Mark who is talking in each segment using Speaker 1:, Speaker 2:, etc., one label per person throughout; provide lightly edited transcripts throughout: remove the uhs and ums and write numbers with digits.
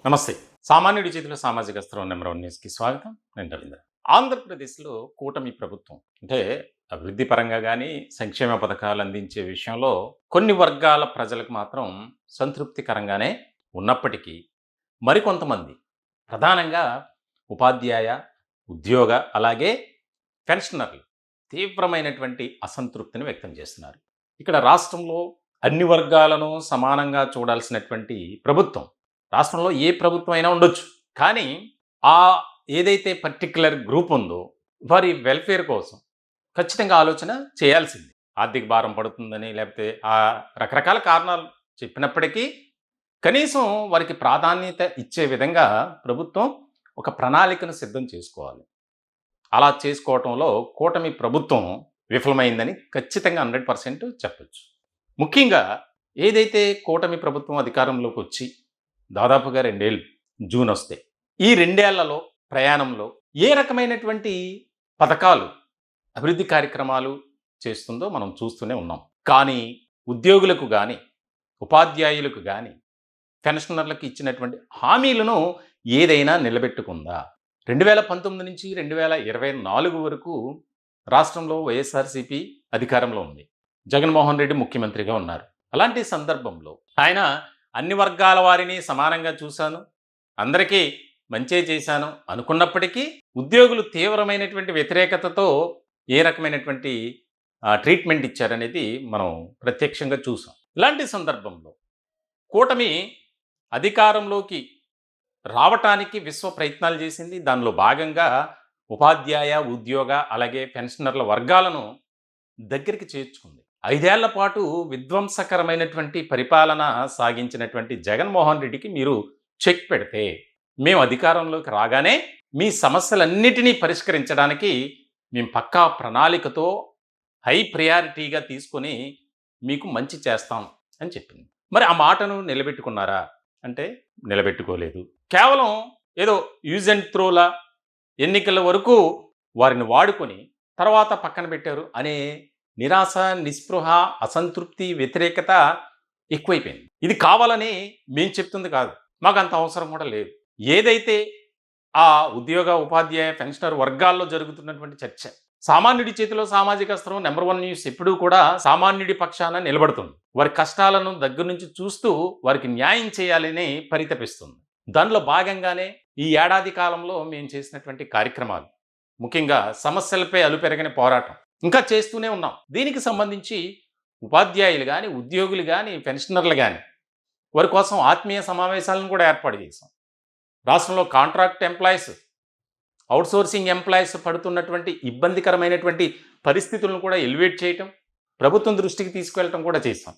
Speaker 1: నమస్తే. సామాన్యుడి చేతిలో సామాజిక అస్త్రం నంబర్ 1 న్యూస్‌కి స్వాగతం. నేను రవీంద్ర. ఆంధ్రప్రదేశ్‌లో కూటమి ప్రభుత్వం అంటే అభివృద్ధి పరంగా గాని, సంక్షేమ పథకాలు అందించే విషయంలో కొన్ని వర్గాల ప్రజలకు మాత్రం సంతృప్తికరంగానే ఉన్నప్పటికీ, మరికొంతమంది ప్రధానంగా ఉపాధ్యాయ, ఉద్యోగ అలాగే పెన్షనర్లు తీవ్రమైనటువంటి అసంతృప్తిని వ్యక్తం చేస్తున్నారు. ఇక్కడ రాష్ట్రంలో అన్ని వర్గాలను సమానంగా చూడాల్సినటువంటి ప్రభుత్వం రాష్ట్రంలో ఏ ప్రభుత్వం అయినా ఉండొచ్చు. కానీ ఆ ఏదైతే పర్టిక్యులర్ గ్రూప్ ఉందో వారి వెల్ఫేర్ కోసం ఖచ్చితంగా ఆలోచన చేయాల్సింది. ఆర్థిక భారం పడుతుందని లేకపోతే రకరకాల కారణాలు చెప్పినప్పటికీ కనీసం వారికి ప్రాధాన్యత ఇచ్చే విధంగా ప్రభుత్వం ఒక ప్రణాళికను సిద్ధం చేసుకోవాలి. అలా చేసుకోవటంలో కూటమి ప్రభుత్వం విఫలమైందని ఖచ్చితంగా 100% చెప్పొచ్చు. ముఖ్యంగా ఏదైతే కూటమి ప్రభుత్వం అధికారంలోకి వచ్చి దాదాపుగా 2 ఏళ్ళు జూన్ వస్తే ఈ 2 ఏళ్లలో ప్రయాణంలో ఏ రకమైనటువంటి పథకాలు, అభివృద్ధి కార్యక్రమాలు చేస్తుందో మనం చూస్తూనే ఉన్నాం. కానీ ఉద్యోగులకు గాని, ఉపాధ్యాయులకు గాని, పెన్షనర్లకు ఇచ్చినటువంటి హామీలను ఏదైనా నిలబెట్టుకుందా? 2019 నుంచి 2024 వరకు రాష్ట్రంలో వైఎస్ఆర్‌సీపీ అధికారంలో ఉంది. జగన్మోహన్ రెడ్డి ముఖ్యమంత్రిగా ఉన్నారు. అలాంటి సందర్భంలో ఆయన అన్ని వర్గాల వారిని సమానంగా చూశాను, అందరికీ మంచే చేశాను అనుకున్నప్పటికీ ఉద్యోగులు తీవ్రమైనటువంటి వ్యతిరేకతతో ఏ రకమైనటువంటి ట్రీట్మెంట్ ఇచ్చారనేది మనం ప్రత్యక్షంగా చూసాం. ఇలాంటి సందర్భంలో కూటమి అధికారంలోకి రావటానికి విశ్వ ప్రయత్నాలు చేసింది. దానిలో భాగంగా ఉపాధ్యాయ, ఉద్యోగ అలాగే పెన్షనర్ల వర్గాలను దగ్గరికి చేర్చుకుంది. 5 ఏళ్ల పాటు విధ్వంసకరమైనటువంటి పరిపాలన సాగించినటువంటి జగన్మోహన్ రెడ్డికి మీరు చెక్ పెడితే, మేము అధికారంలోకి రాగానే మీ సమస్యలన్నిటినీ పరిష్కరించడానికి మేము పక్కా ప్రణాళికతో హై ప్రయారిటీగా తీసుకొని మీకు మంచి చేస్తాం అని చెప్పింది. మరి ఆ మాటను నిలబెట్టుకున్నారా అంటే నిలబెట్టుకోలేదు. కేవలం ఏదో యూజ్ అండ్ త్రోలా ఎన్నికల వరకు వారిని వాడుకొని తర్వాత పక్కన పెట్టారు అనే నిరాశ, నిస్పృహ, అసంతృప్తి, వ్యతిరేకత ఎక్కువైపోయింది. ఇది కావాలని మేము చెప్తుంది కాదు. మాకు అంత అవసరం కూడా లేదు. ఏదైతే ఆ ఉద్యోగ, ఉపాధ్యాయ, పెన్షనర్ వర్గాల్లో జరుగుతున్నటువంటి చర్చ, సామాన్యుడి చేతిలో సామాజిక అస్త్రం నంబర్ 1 న్యూస్ ఎప్పుడూ కూడా సామాన్యుడి పక్షాన నిలబడుతుంది. వారి కష్టాలను దగ్గర నుంచి చూస్తూ వారికి న్యాయం చేయాలని పరితపిస్తుంది. దానిలో భాగంగానే ఈ ఏడాది కాలంలో మేము చేసినటువంటి కార్యక్రమాలు, ముఖ్యంగా సమస్యలపై అలుపెరగని పోరాటం ఇంకా చేస్తూనే ఉన్నాం. దీనికి సంబంధించి ఉపాధ్యాయులు కానీ, ఉద్యోగులు కానీ, పెన్షనర్లు కానీ వారి కోసం ఆత్మీయ సమావేశాలను కూడా ఏర్పాటు చేశాం. రాష్ట్రంలో కాంట్రాక్ట్ ఎంప్లాయీస్, అవుట్సోర్సింగ్ ఎంప్లాయీస్ పడుతున్నటువంటి ఇబ్బందికరమైనటువంటి పరిస్థితులను కూడా ఎలివేట్ చేయటం, ప్రభుత్వం దృష్టికి తీసుకువెళ్ళటం కూడా చేశాం.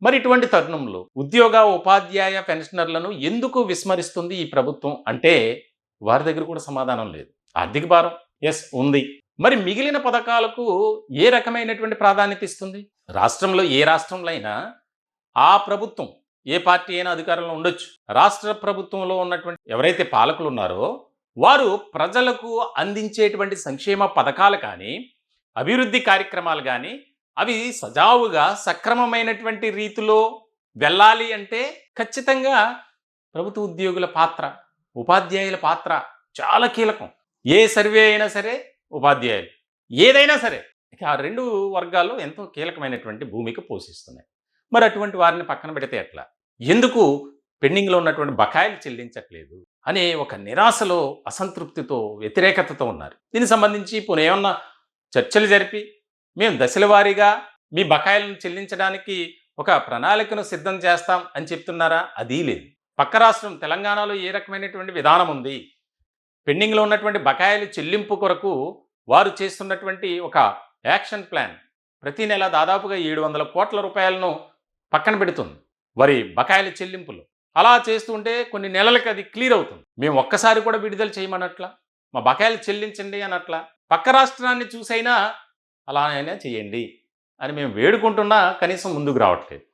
Speaker 1: మరి ఇటువంటి తరుణంలో ఉద్యోగ, ఉపాధ్యాయ, పెన్షనర్లను ఎందుకు విస్మరిస్తుంది ఈ ప్రభుత్వం అంటే వారి దగ్గర కూడా సమాధానం లేదు. ఆర్థిక భారం ఉంది. మరి మిగిలిన పథకాలకు ఏ రకమైనటువంటి ప్రాధాన్యత ఇస్తుంది? రాష్ట్రంలో ఏ రాష్ట్రంలో అయినా ఆ ప్రభుత్వం, ఏ పార్టీ అయినా అధికారంలో ఉండొచ్చు. రాష్ట్ర ప్రభుత్వంలో ఉన్నటువంటి ఎవరైతే పాలకులు ఉన్నారో వారు ప్రజలకు అందించేటువంటి సంక్షేమ పథకాలు కానీ, అభివృద్ధి కార్యక్రమాలు కానీ అవి సజావుగా సక్రమమైనటువంటి రీతిలో వెళ్ళాలి అంటే ఖచ్చితంగా ప్రభుత్వ ఉద్యోగుల పాత్ర, ఉపాధ్యాయుల పాత్ర చాలా కీలకం. ఏ సర్వే అయినా సరే ఉపాధ్యాయులు, ఏదైనా సరే ఇక ఆ 2 వర్గాల్లో ఎంతో కీలకమైనటువంటి భూమిక పోషిస్తున్నాయి. మరి అటువంటి వారిని పక్కన పెడితే ఎట్లా? ఎందుకు పెండింగ్లో ఉన్నటువంటి బకాయిలు చెల్లించట్లేదు అనే ఒక నిరాశలో, అసంతృప్తితో, వ్యతిరేకతతో ఉన్నారు. దీనికి సంబంధించి పోనీ ఏమన్నా చర్చలు జరిపి మేము దశల వారీగా మీ బకాయిలను చెల్లించడానికి ఒక ప్రణాళికను సిద్ధం చేస్తాం అని చెప్తున్నారా? అదీ లేదు. పక్క రాష్ట్రం తెలంగాణలో ఏ రకమైనటువంటి విధానం ఉంది? పెండింగ్లో ఉన్నటువంటి బకాయిలు చెల్లింపు కొరకు వారు చేస్తున్నటువంటి ఒక యాక్షన్ ప్లాన్ ప్రతి నెల దాదాపుగా 700 కోట్ల రూపాయలను పక్కన పెడుతుంది వారి బకాయిల చెల్లింపులు. అలా చేస్తుంటే కొన్ని నెలలకు అది క్లియర్ అవుతుంది. మేము ఒక్కసారి కూడా విడుదల చేయమనట్లా, మా బకాయిలు చెల్లించండి అనట్లా. పక్క రాష్ట్రాన్ని చూసైనా అలానైనా చేయండి అని మేము వేడుకుంటున్నా కనీసం ముందుకు రావట్లేదు.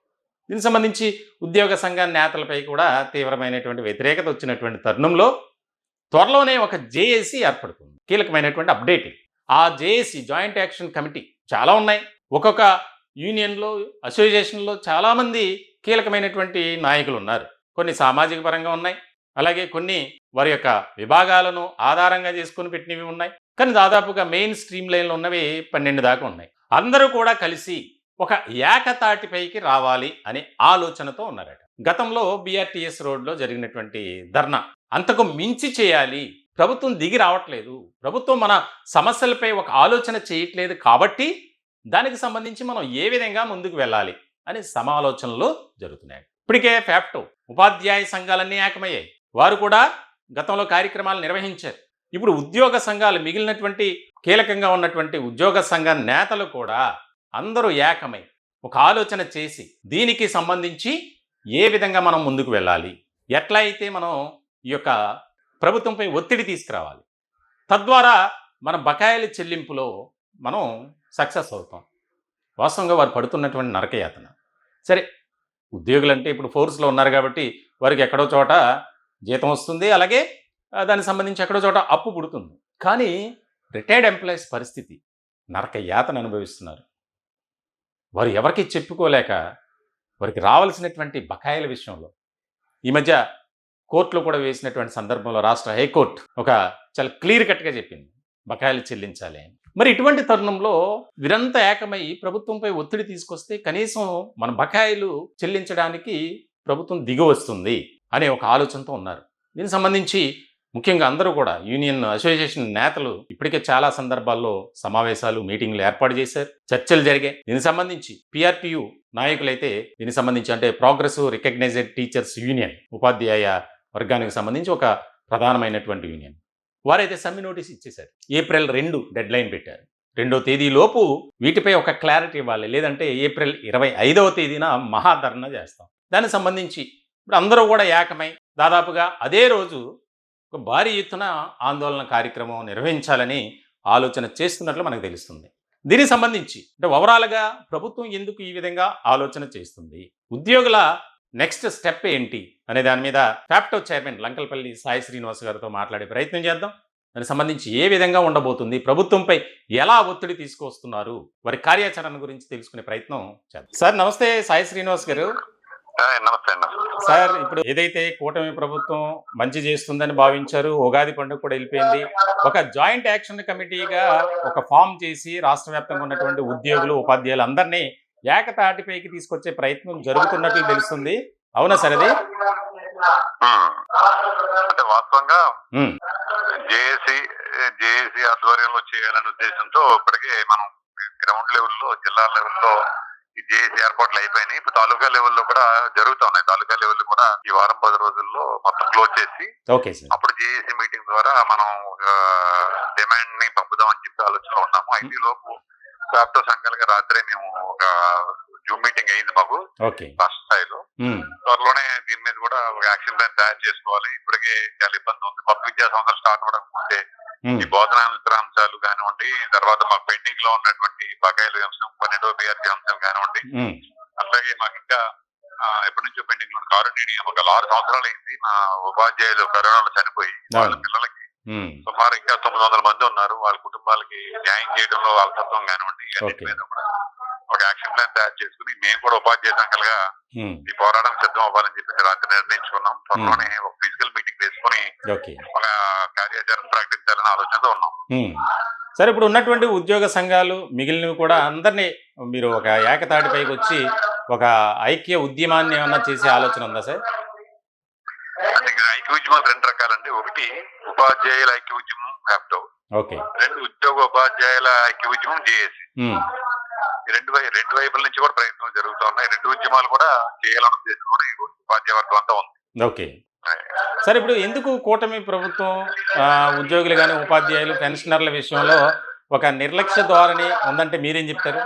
Speaker 1: దీనికి సంబంధించి ఉద్యోగ సంఘ నేతలపై కూడా తీవ్రమైనటువంటి వ్యతిరేకత వచ్చినటువంటి తరుణంలో త్వరలోనే ఒక జేఏసీ ఏర్పడుతుంది. కీలకమైనటువంటి అప్డేట్. ఆ జేఏసీ, జాయింట్ యాక్షన్ కమిటీ చాలా ఉన్నాయి. ఒక్కొక్క యూనియన్లో, అసోసియేషన్లో చాలామంది కీలకమైనటువంటి నాయకులు ఉన్నారు. కొన్ని సామాజిక పరంగా ఉన్నాయి, అలాగే కొన్ని వారి యొక్క విభాగాలను ఆధారంగా చేసుకొని పెట్టినవి ఉన్నాయి. కానీ దాదాపుగా మెయిన్ స్ట్రీమ్ లైన్‌లో ఉన్నవి 12 దాకా ఉన్నాయి. అందరూ కూడా కలిసి ఒక ఏకతాటిపైకి రావాలి అనే ఆలోచనతో ఉన్నారట. గతంలో బీఆర్టీఎస్ రోడ్‌లో జరిగినటువంటి ధర్నా అంతకు మించి చేయాలి. ప్రభుత్వం దిగి రావట్లేదు. ప్రభుత్వం మన సమస్యలపై ఒక ఆలోచన చేయట్లేదు కాబట్టి దానికి సంబంధించి మనం ఏ విధంగా ముందుకు వెళ్ళాలి అనే సమాలోచనలు జరుగుతున్నాయి. ఇప్పటికే ఫ్యాప్టో ఉపాధ్యాయ సంఘాలన్నీ ఏకమయ్యాయి. వారు కూడా గతంలో కార్యక్రమాలు నిర్వహించారు. ఇప్పుడు ఉద్యోగ సంఘాలు మిగిలినటువంటి కీలకంగా ఉన్నటువంటి ఉద్యోగ సంఘ నేతలు కూడా అందరూ ఏకమై ఒక ఆలోచన చేసి దీనికి సంబంధించి ఏ విధంగా మనం ముందుకు వెళ్ళాలి, ఎట్లా అయితే మనం ఈ యొక్క ప్రభుత్వంపై ఒత్తిడి తీసుకురావాలి, తద్వారా మన బకాయిల చెల్లింపులో మనం సక్సెస్ అవుతాం. వాస్తవంగా వారు పడుతున్నటువంటి నరకయాతన. సరే, ఉద్యోగులంటే ఇప్పుడు ఫోర్స్లో ఉన్నారు కాబట్టి వారికి ఎక్కడో చోట జీతం వస్తుంది, అలాగే దానికి సంబంధించి ఎక్కడో చోట అప్పు పుడుతుంది. కానీ రిటైర్డ్ ఎంప్లాయీస్ పరిస్థితి నరక యాతన అనుభవిస్తున్నారు. వారు ఎవరికి చెప్పుకోలేక వారికి రావాల్సినటువంటి బకాయిల విషయంలో ఈ మధ్య కోర్టులో కూడా వేసినటువంటి సందర్భంలో రాష్ట్ర హైకోర్టు ఒక చాలా క్లియర్ కట్గా చెప్పింది, బకాయిలు చెల్లించాలి అని. మరి ఇటువంటి తరుణంలో వీరంతా ఏకమై ప్రభుత్వంపై ఒత్తిడి తీసుకొస్తే కనీసం మన బకాయిలు చెల్లించడానికి ప్రభుత్వం దిగి వస్తుంది అనే ఒక ఆలోచనతో ఉన్నారు. దీనికి సంబంధించి ముఖ్యంగా అందరూ కూడా యూనియన్ అసోసియేషన్ నేతలు ఇప్పటికే చాలా సందర్భాల్లో సమావేశాలు, మీటింగ్లు ఏర్పాటు చేశారు, చర్చలు జరిగాయి. దీనికి సంబంధించి పిఆర్టీయు నాయకులైతే దీనికి సంబంధించి అంటే ప్రోగ్రెసివ్ రికగ్నైజ్డ్ టీచర్స్ యూనియన్, ఉపాధ్యాయ వర్గానికి సంబంధించి ఒక ప్రధానమైనటువంటి యూనియన్, వారైతే సమ్మె నోటీస్ ఇచ్చేశారు. ఏప్రిల్ 2 డెడ్ లైన్ పెట్టారు. 2వ తేదీలోపు వీటిపై ఒక క్లారిటీ ఇవ్వాలి, లేదంటే ఏప్రిల్ 25వ తేదీన మహాధర్నా చేస్తాం. దానికి సంబంధించి ఇప్పుడు అందరూ కూడా ఏకమై దాదాపుగా అదే రోజు ఒక భారీ ఎత్తున ఆందోళన కార్యక్రమం నిర్వహించాలని ఆలోచన చేస్తున్నట్లు మనకు తెలుస్తుంది. దీనికి సంబంధించి అంటే ఓవరాల్గా ప్రభుత్వం ఎందుకు ఈ విధంగా ఆలోచన చేస్తుంది, ఉద్యోగుల నెక్స్ట్ స్టెప్ ఏంటి అనే దాని మీద ఫ్యాప్టో చైర్మన్ లంకలపల్లి సాయి శ్రీనివాస్ గారితో మాట్లాడే ప్రయత్నం చేద్దాం. దానికి సంబంధించి ఏ విధంగా ఉండబోతుంది, ప్రభుత్వంపై ఎలా ఒత్తిడి తీసుకొస్తున్నారు, వారి కార్యాచరణ గురించి తెలుసుకునే ప్రయత్నం చేద్దాం. సార్ నమస్తే, సాయి శ్రీనివాస్ గారు.
Speaker 2: నమస్తే అన్న.
Speaker 1: సార్, ఇప్పుడు ఏదైతే కూటమి ప్రభుత్వం మంచి చేస్తుందని భావించారు, ఉగాది పండుగ కూడా వెళ్ళిపోయింది, ఒక జాయింట్ యాక్షన్ కమిటీగా ఒక ఫామ్ చేసి రాష్ట్ర వ్యాప్తంగా ఉన్నటువంటి ఉద్యోగులు, ఉపాధ్యాయులు అందరినీ ఏకతాటిపైకి తీసుకొచ్చే ప్రయత్నం జరుగుతున్నట్లు తెలుస్తుంది. అవునా సార్ అది?
Speaker 2: అంటే వాస్తవంగా జేఏసీ ఆధ్వర్యంలో చేయాలనే ఉద్దేశంతో ఇప్పటికే మనం గ్రౌండ్ లెవెల్లో, జిల్లా లెవెల్లో ఈ జేఏసీ ఏర్పాట్లు అయిపోయినాయి. ఇప్పుడు తాలూకా లెవెల్లో కూడా జరుగుతా ఉన్నాయి. తాలూకా లెవెల్ కూడా ఈ వారం 10 రోజుల్లో మొత్తం క్లోజ్ చేసి అప్పుడు జేఏసీ మీటింగ్ ద్వారా మనం డిమాండ్ ని పంపుదామని చెప్పి ఆలోచనలో ఉన్నాము. అయితే లోపు వ్యాప్త సంఘాలుగా రాత్రి మేము ఒక జూమ్ మీటింగ్ అయింది మాకు రాష్ట్ర స్థాయిలో. త్వరలోనే దీని మీద కూడా ఒక యాక్షన్ ప్లాన్ తయారు చేసుకోవాలి. ఇప్పటికే చాలా ఇబ్బంది ఉంది. కొత్త విద్యా సంవత్సరం స్టార్ట్ అవ్వకపోతే ఈ బోధనాంతర అంశాలు కానివ్వండి, తర్వాత మాకు పెండింగ్ లో ఉన్నటువంటి బకాయిల అంశం, 12వ బీఆర్టీ అంశం కానివ్వండి, అలాగే మాకు ఇంకా ఎప్పటి నుంచో పెండింగ్ లో కారుణ్య ఒక 6 సంవత్సరాలు అయింది. మా ఉపాధ్యాయులు కరోనాలో చనిపోయి వాళ్ళ పిల్లలకి సుమారు ఇంకా 900 మంది ఉన్నారు. వాళ్ళ కుటుంబాలకి న్యాయం చేయడంలో అలసత్వం కానివ్వండి, అన్నిటి మీద కూడా ఒక యాక్షన్ ప్లాన్ తయారు చేసుకుని మేము కూడా ఉపాధ్యాయ సంఘాలుగా ఈ పోరాటం సిద్ధం అవ్వాలని చెప్పి రాత్రి నిర్ణయించుకున్నాం. త్వరలోనే ఒక ఫిజికల్ మీటింగ్ వేసుకుని ఒక కార్యాచరణ ప్రకటించాలని ఆలోచనతో ఉన్నాం.
Speaker 1: సరే, ఇప్పుడు ఉన్నటువంటి ఉద్యోగ సంఘాలు మిగిలినవి కూడా అందరినీ మీరు ఒక ఏకతాటిపైకి వచ్చి ఒక ఐక్య ఉద్యమాన్ని ఏమన్నా చేసే ఆలోచన ఉందా సార్?
Speaker 2: ఐక్య ఉద్యమాలు 2 రకాలండి. ఒకటి ఉపాధ్యాయుల ఐక్య ఉద్యమం ఫ్యాప్టో, 2 ఉద్యోగ ఉపాధ్యాయుల ఐక్య ఉద్యమం జేఏసీ. ఈ రెండు వైపుల నుంచి కూడా ప్రయత్నాలు జరుగుతూ ఉన్నాయి. 2 ఉద్యమాలు కూడా చేయాలన్న ఉద్దేశంలో ఈ రోజు ఉపాధ్యాయ వర్గం అంతా ఉంది.
Speaker 1: సరే, ఇప్పుడు ఎందుకు కూటమి ప్రభుత్వం ఉద్యోగులు కానీ, ఉపాధ్యాయులు, పెన్షనర్ల విషయంలో ఒక నిర్లక్ష్య ధోరణి ఉందంటే మీరేం చెప్తారు?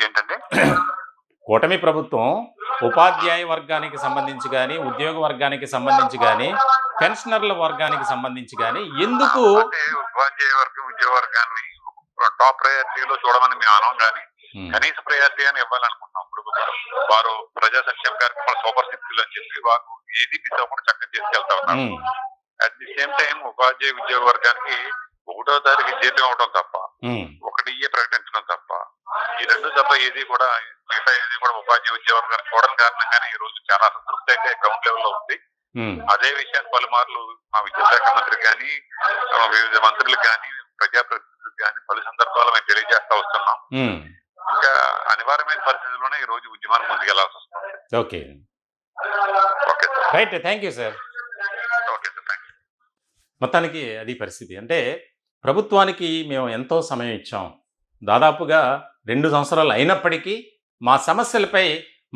Speaker 2: ఏంటంటే
Speaker 1: కూటమి ప్రభుత్వం ఉపాధ్యాయ వర్గానికి సంబంధించి కానీ, ఉద్యోగ వర్గానికి సంబంధించి కానీ, పెన్షనర్ల వర్గానికి సంబంధించి కానీ ఎందుకు
Speaker 2: ఉపాధ్యాయ వర్గం, ఉద్యోగ వర్గాన్ని టాప్ ప్రయారిటీలో చూడమని మేము అనం, కానీ కనీస ప్రయారిటీ అని ఇవ్వాలనుకుంటున్నాం. ఇప్పుడు వారు ప్రజా సంక్షేమ కార్యక్రమాలు సూపర్ సిక్స్ అని చెప్పి వారు ఏది మిస్ అవ్వకుండా చక్కగా తీసుకెళ్తా ఉన్నారు. అట్ ది సేమ్ టైం ఉపాధ్యాయ ఉద్యోగ వర్గానికి 1వ తారీఖు జీతం ఇవ్వడం తప్ప, 1 ప్రకటించడం తప్ప, ఈ 2 తప్ప ఏది కూడా మిగతా ఏది కూడా ఉపాధ్యాయ ఉద్యోగ వర్గాన్ని చూడడం కారణంగానే ఈ రోజు చాలా అసంతృప్తి అయితే గ్రౌండ్ లెవెల్లో ఉంది.
Speaker 1: ఉమ్,
Speaker 2: అదే విషయాన్ని పలుమార్లు మా విద్యాశాఖ మంత్రికి కానీ వివిధ మంత్రులకు కానీ ప్రజాప్రతినిధులకు కానీ పలు సందర్భాలు మేము తెలియజేస్తా వస్తున్నాం.
Speaker 1: ఉమ్,
Speaker 2: ఇంకా అనివార్యమైన పరిస్థితుల్లోనే ఈ రోజు ఉద్యమాన్ని ముందుకెళ్లాల్సి వస్తుంది.
Speaker 1: Okay
Speaker 2: okay sir.
Speaker 1: Right, thank you sir.
Speaker 2: Okay sir, thank you.
Speaker 1: మొత్తానికి అది పరిస్థితి. అంటే ప్రభుత్వానికి మేము ఎంతో సమయం ఇచ్చాం, దాదాపుగా 2 సంవత్సరాలు అయినప్పటికీ మా సమస్యలపై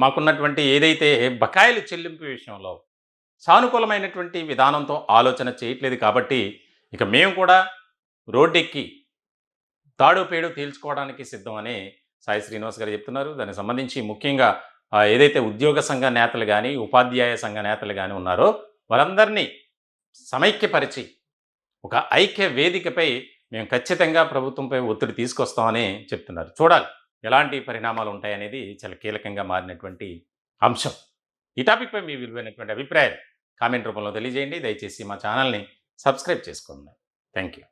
Speaker 1: మాకున్నటువంటి ఏదైతే బకాయిలు చెల్లింపు విషయంలో సానుకూలమైనటువంటి విధానంతో ఆలోచన చేయట్లేదు. కాబట్టి ఇక మేము కూడా రోడ్డెక్కి తాడు పేడు తేల్చుకోవడానికి సిద్ధమని సాయి శ్రీనివాస్ గారు చెప్తున్నారు. దానికి సంబంధించి ముఖ్యంగా ఏదైతే ఉద్యోగ సంఘ నేతలు కానీ ఉపాధ్యాయ సంఘ నేతలు కానీ ఉన్నారో వారందరినీ సమైక్యపరిచి ఒక ఐక్య వేదికపై మేము ఖచ్చితంగా ప్రభుత్వంపై ఒత్తిడి తీసుకొస్తామని చెప్తున్నారు. చూడాలి ఎలాంటి పరిణామాలు ఉంటాయనేది చాలా కీలకంగా మారినటువంటి అంశం. ఈ టాపిక్పై మీ విలువైనటువంటి అభిప్రాయాలు కామెంట్ రూపంలో తెలియజేయండి. దయచేసి మా ఛానల్ని సబ్స్క్రైబ్ చేసుకోండి. Thank you.